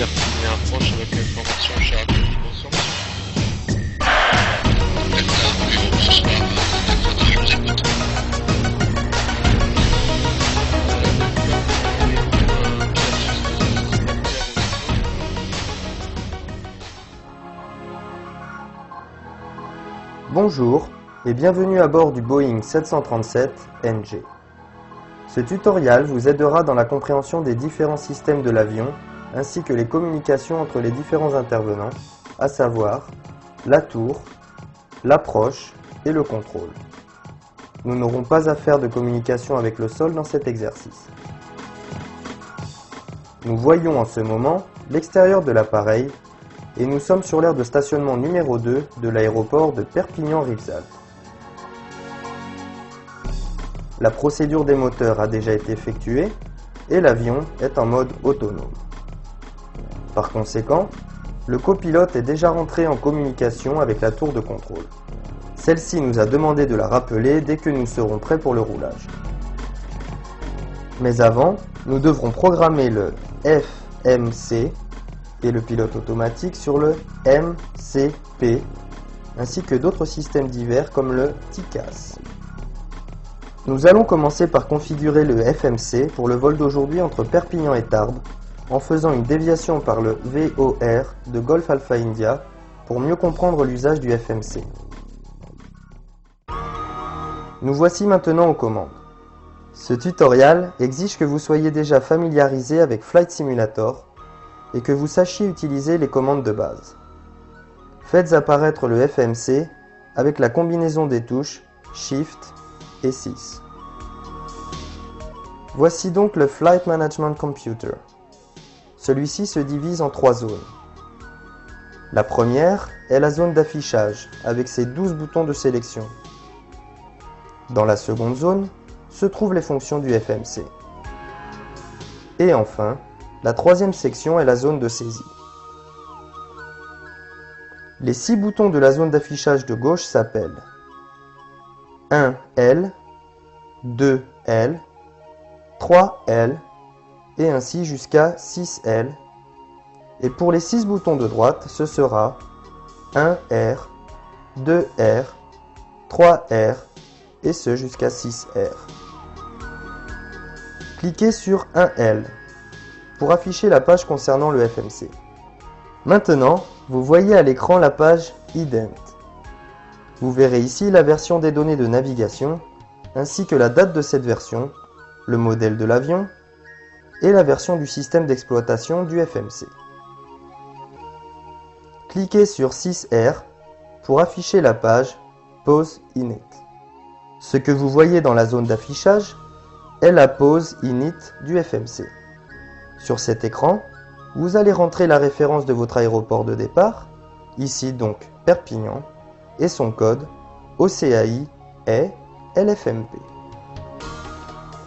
Perpignan approche avec information Charles Bonsoir. Delta, bureau, ce soir, je vous écoute. Bonjour et bienvenue à bord du Boeing 737 NG. Ce tutoriel vous aidera dans la compréhension des différents systèmes de l'avion ainsi que les communications entre les différents intervenants, à savoir la tour, l'approche et le contrôle. Nous n'aurons pas à faire de communication avec le sol dans cet exercice. Nous voyons en ce moment l'extérieur de l'appareil et nous sommes sur l'aire de stationnement numéro 2 de l'aéroport de Perpignan-Rivesaltes. La procédure des moteurs a déjà été effectuée et l'avion est en mode autonome. Par conséquent, le copilote est déjà rentré en communication avec la tour de contrôle. Celle-ci nous a demandé de la rappeler dès que nous serons prêts pour le roulage. Mais avant, nous devrons programmer le FMC et le pilote automatique sur le MCP, ainsi que d'autres systèmes divers comme le TICAS. Nous allons commencer par configurer le FMC pour le vol d'aujourd'hui entre Perpignan et Tarbes, en faisant une déviation par le VOR de Golf Alpha India pour mieux comprendre l'usage du FMC. Nous voici maintenant aux commandes. Ce tutoriel exige que vous soyez déjà familiarisé avec Flight Simulator et que vous sachiez utiliser les commandes de base. Faites apparaître le FMC avec la combinaison des touches Shift et 6. Voici donc le Flight Management Computer. Celui-ci se divise en 3 zones. La première est la zone d'affichage avec ses 12 boutons de sélection. Dans la seconde zone se trouvent les fonctions du FMC. Et enfin, la troisième section est la zone de saisie. Les 6 boutons de la zone d'affichage de gauche s'appellent 1L, 2L, 3L et ainsi jusqu'à 6L. Et pour les 6 boutons de droite, ce sera 1R, 2R, 3R et ce jusqu'à 6R. Cliquez sur 1L pour afficher la page concernant le FMC. Maintenant, vous voyez à l'écran la page Ident. Vous verrez ici la version des données de navigation, ainsi que la date de cette version, le modèle de l'avion et la version du système d'exploitation du FMC. Cliquez sur 6R pour afficher la page Pause Init. Ce que vous voyez dans la zone d'affichage est la pause Init du FMC. Sur cet écran, vous allez rentrer la référence de votre aéroport de départ, ici donc Perpignan, et son code OCAI est LFMP.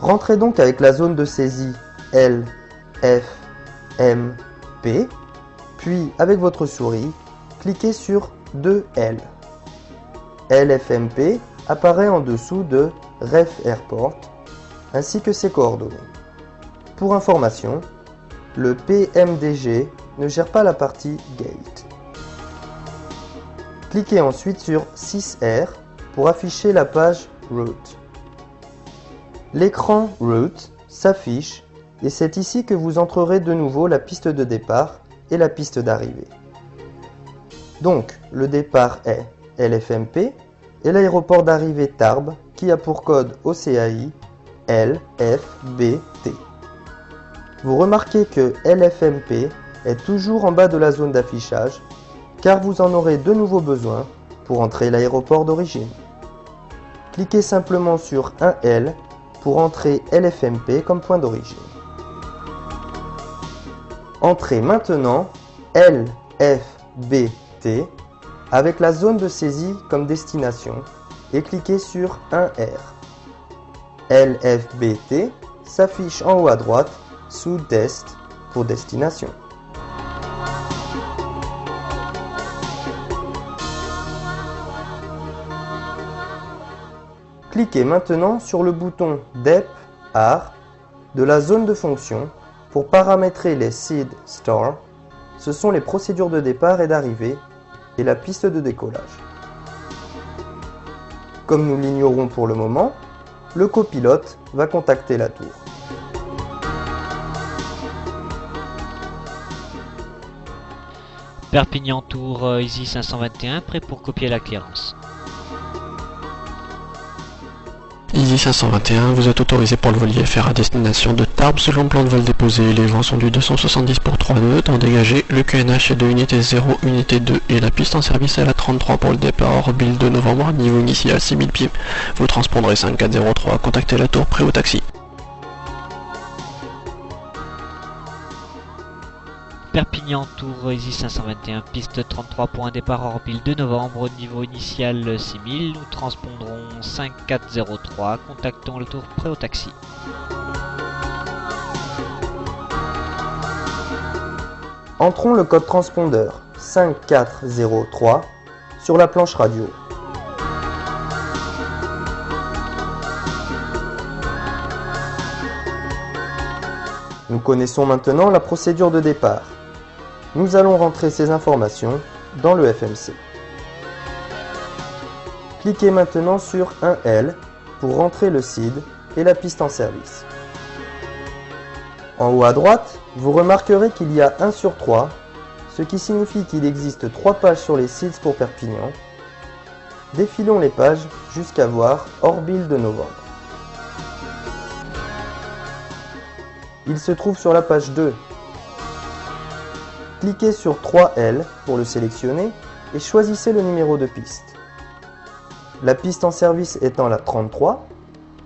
Rentrez donc avec la zone de saisie LFMP, puis avec votre souris, cliquez sur 2L. LFMP apparaît en dessous de Ref Airport, ainsi que ses coordonnées. Pour information, le PMDG ne gère pas la partie Gate. Cliquez ensuite sur 6R pour afficher la page Route. L'écran Route s'affiche et c'est ici que vous entrerez de nouveau la piste de départ et la piste d'arrivée. Donc, le départ est LFMP et l'aéroport d'arrivée Tarbes qui a pour code OCAI LFBT. Vous remarquez que LFMP est toujours en bas de la zone d'affichage car vous en aurez de nouveau besoin pour entrer l'aéroport d'origine. Cliquez simplement sur 1L pour entrer LFMP comme point d'origine. Entrez maintenant LFBT avec la zone de saisie comme destination et cliquez sur 1R. LFBT s'affiche en haut à droite sous Dest pour destination. Cliquez maintenant sur le bouton DEP AR de la zone de fonction pour paramétrer les seed stars ce sont les procédures de départ et d'arrivée et la piste de décollage. Comme nous l'ignorons pour le moment, le copilote va contacter la tour. Perpignan Tour Easy 521, prêt pour copier la clearance. Easy 521, vous êtes autorisé pour le vol IFR à destination de Tarbes selon le plan de vol déposé. Les vents sont du 270 pour 3 nœuds, temps dégagé, le QNH est de unité 0, unité 2 et la piste en service est à la 33 pour le départ Orbill de novembre, niveau initial 6000 pieds. Vous transpondrez 5403, contactez la tour prêt au taxi. Perpignan Tour Easy 521, piste 33 pour un départ Orbill de novembre, niveau initial 6000, nous transpondrons 5403, contactons la tour prêt au taxi. Entrons le code transpondeur 5403 sur la planche radio. Nous connaissons maintenant la procédure de départ. Nous allons rentrer ces informations dans le FMC. Cliquez maintenant sur 1L pour rentrer le SID et la piste en service. En haut à droite, vous remarquerez qu'il y a 1 sur 3, ce qui signifie qu'il existe 3 pages sur les SIDs pour Perpignan. Défilons les pages jusqu'à voir Orbill de novembre. Il se trouve sur la page 2. Cliquez sur 3L pour le sélectionner et choisissez le numéro de piste. La piste en service étant la 33,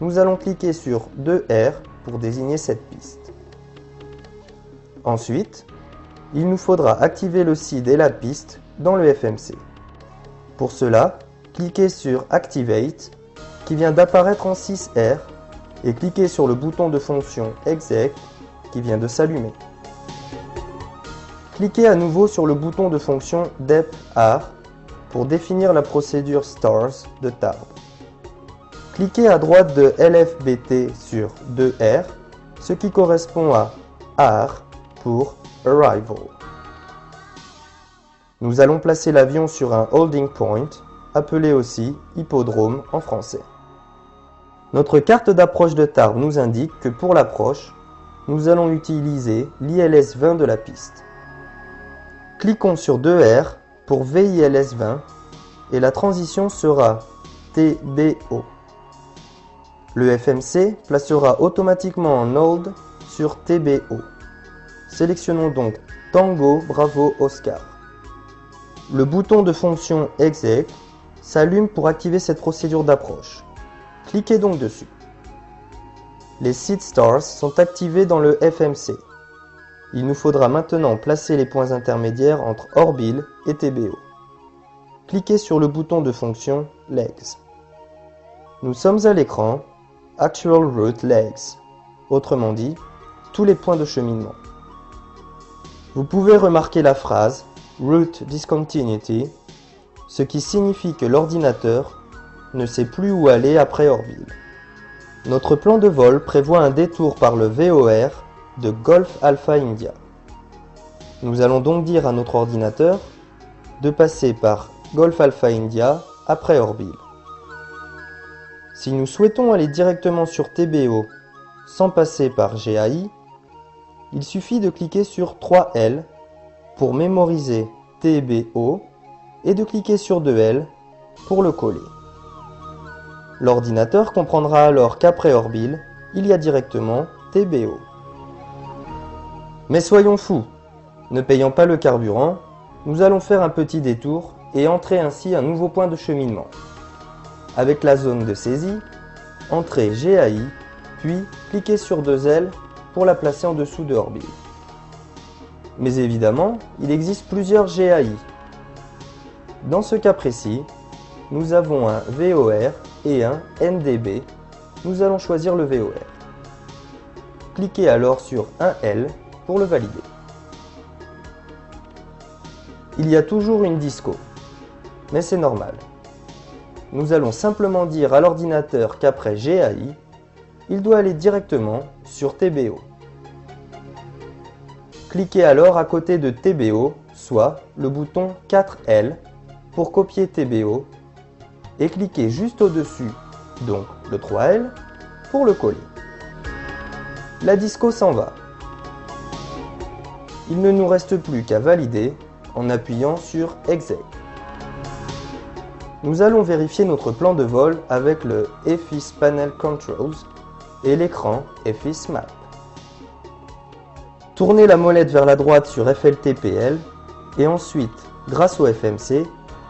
nous allons cliquer sur 2R pour désigner cette piste. Ensuite, il nous faudra activer le SID et la piste dans le FMC. Pour cela, cliquez sur Activate qui vient d'apparaître en 6R et cliquez sur le bouton de fonction Exec qui vient de s'allumer. Cliquez à nouveau sur le bouton de fonction DEP-AR pour définir la procédure STARS de Tarbes. Cliquez à droite de LFBT sur 2R, ce qui correspond à AR pour Arrival. Nous allons placer l'avion sur un holding point, appelé aussi hippodrome en français. Notre carte d'approche de Tarbes nous indique que pour l'approche, nous allons utiliser l'ILS 20 de la piste. Cliquons sur 2R pour VILS 20 et la transition sera TBO. Le FMC placera automatiquement en hold sur TBO. Sélectionnons donc Tango Bravo Oscar. Le bouton de fonction Exec s'allume pour activer cette procédure d'approche. Cliquez donc dessus. Les SID Stars sont activés dans le FMC. Il nous faudra maintenant placer les points intermédiaires entre Orbill et TBO. Cliquez sur le bouton de fonction Legs. Nous sommes à l'écran Actual Route Legs, autrement dit, tous les points de cheminement. Vous pouvez remarquer la phrase Route Discontinuity, ce qui signifie que l'ordinateur ne sait plus où aller après Orbill. Notre plan de vol prévoit un détour par le VOR de Golf Alpha India. Nous allons donc dire à notre ordinateur de passer par Golf Alpha India après Orbill. Si nous souhaitons aller directement sur TBO sans passer par GAI, il suffit de cliquer sur 3L pour mémoriser TBO et de cliquer sur 2L pour le coller. L'ordinateur comprendra alors qu'après Orbill, il y a directement TBO. Mais soyons fous, ne payant pas le carburant, nous allons faire un petit détour et entrer ainsi un nouveau point de cheminement. Avec la zone de saisie, entrez GAI, puis cliquez sur 2L pour la placer en dessous de Orbill. Mais évidemment, il existe plusieurs GAI. Dans ce cas précis, nous avons un VOR et un NDB. Nous allons choisir le VOR. Cliquez alors sur 1L pour le valider. Il y a toujours une disco, mais c'est normal. Nous allons simplement dire à l'ordinateur qu'après GAI, il doit aller directement sur TBO. Cliquez alors à côté de TBO, soit le bouton 4L pour copier TBO, et cliquez juste au-dessus, donc le 3L, pour le coller. La disco s'en va. Il ne nous reste plus qu'à valider en appuyant sur Exec. Nous allons vérifier notre plan de vol avec le FIS Panel Controls et l'écran FIS Map. Tournez la molette vers la droite sur FLTPL et ensuite, grâce au FMC,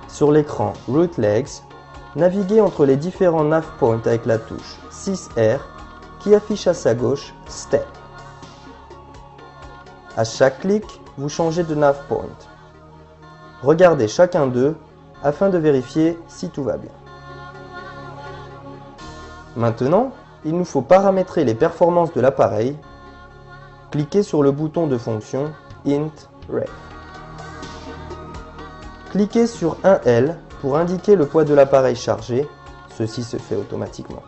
sur l'écran Route Legs, naviguez entre les différents nav points avec la touche 6R qui affiche à sa gauche Step. À chaque clic, vous changez de nav point. Regardez chacun d'eux afin de vérifier si tout va bien. Maintenant, il nous faut paramétrer les performances de l'appareil. Cliquez sur le bouton de fonction int ref. Cliquez sur 1L pour indiquer le poids de l'appareil chargé, ceci se fait automatiquement.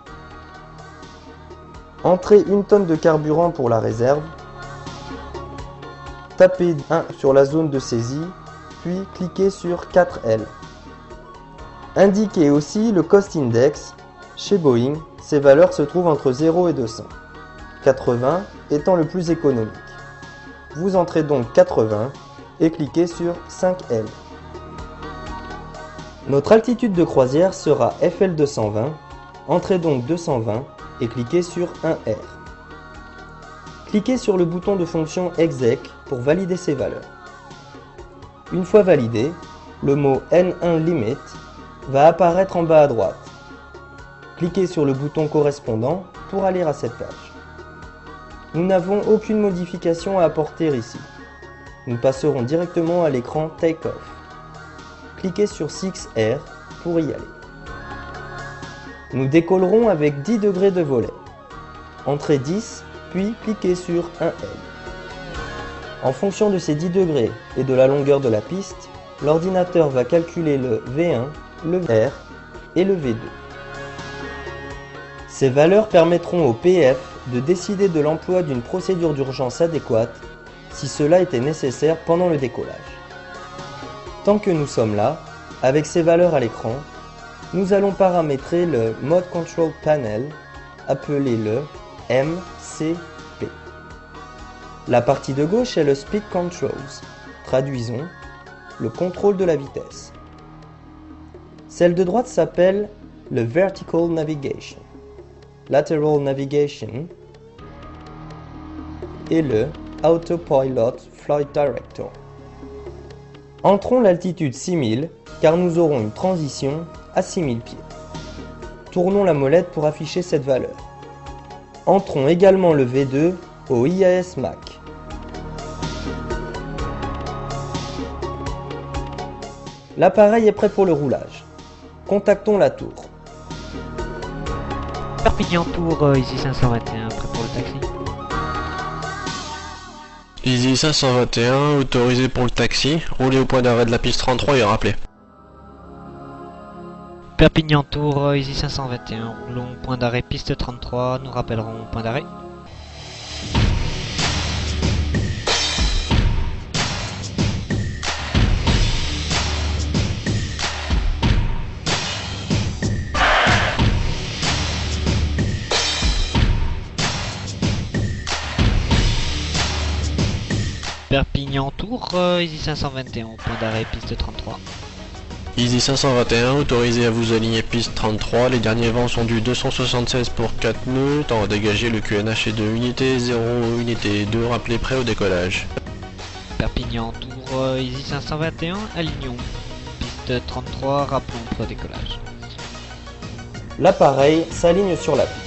Entrez 1 tonne de carburant pour la réserve. Tapez 1 sur la zone de saisie, puis cliquez sur 4L. Indiquez aussi le Cost Index. Chez Boeing, ces valeurs se trouvent entre 0 et 200, 80 étant le plus économique. Vous entrez donc 80 et cliquez sur 5L. Notre altitude de croisière sera FL 220, entrez donc 220 et cliquez sur 1R. Cliquez sur le bouton de fonction Exec pour valider ces valeurs. Une fois validé, le mot N1 Limit va apparaître en bas à droite. Cliquez sur le bouton correspondant pour aller à cette page. Nous n'avons aucune modification à apporter ici. Nous passerons directement à l'écran Take Off. Cliquez sur 6R pour y aller. Nous décollerons avec 10 degrés de volet. Entrez 10, puis cliquez sur 1L. En fonction de ces 10 degrés et de la longueur de la piste, l'ordinateur va calculer le V1, le R et le V2. Ces valeurs permettront au PF de décider de l'emploi d'une procédure d'urgence adéquate si cela était nécessaire pendant le décollage. Tant que nous sommes là, avec ces valeurs à l'écran, nous allons paramétrer le Mode Control Panel, appelé le MCP. La partie de gauche est le Speed Controls, traduisons, le contrôle de la vitesse. Celle de droite s'appelle le Vertical Navigation, Lateral Navigation et le Autopilot Flight Director. Entrons l'altitude 6000 car nous aurons une transition à 6000 pieds. Tournons la molette pour afficher cette valeur. Entrons également le V2 au IAS Mach. L'appareil est prêt pour le roulage. Contactons la tour. Perpignan Tour, Easy 521, prêt pour le taxi. Easy 521, autorisé pour le taxi. Roulez au point d'arrêt de la piste 33 et rappelez. Perpignan Tour, Easy 521, roulons point d'arrêt piste 33, nous rappellerons point d'arrêt. Perpignan Tour, Easy 521, point d'arrêt piste 33. Easy 521, autorisé à vous aligner piste 33, les derniers vents sont du 276 pour 4 nœuds, temps à dégager le QNH est de unité 0, unité 2, rappelez prêt au décollage. Perpignan Tour, Easy 521, alignons piste 33, rappelons pour décollage. L'appareil s'aligne sur la piste.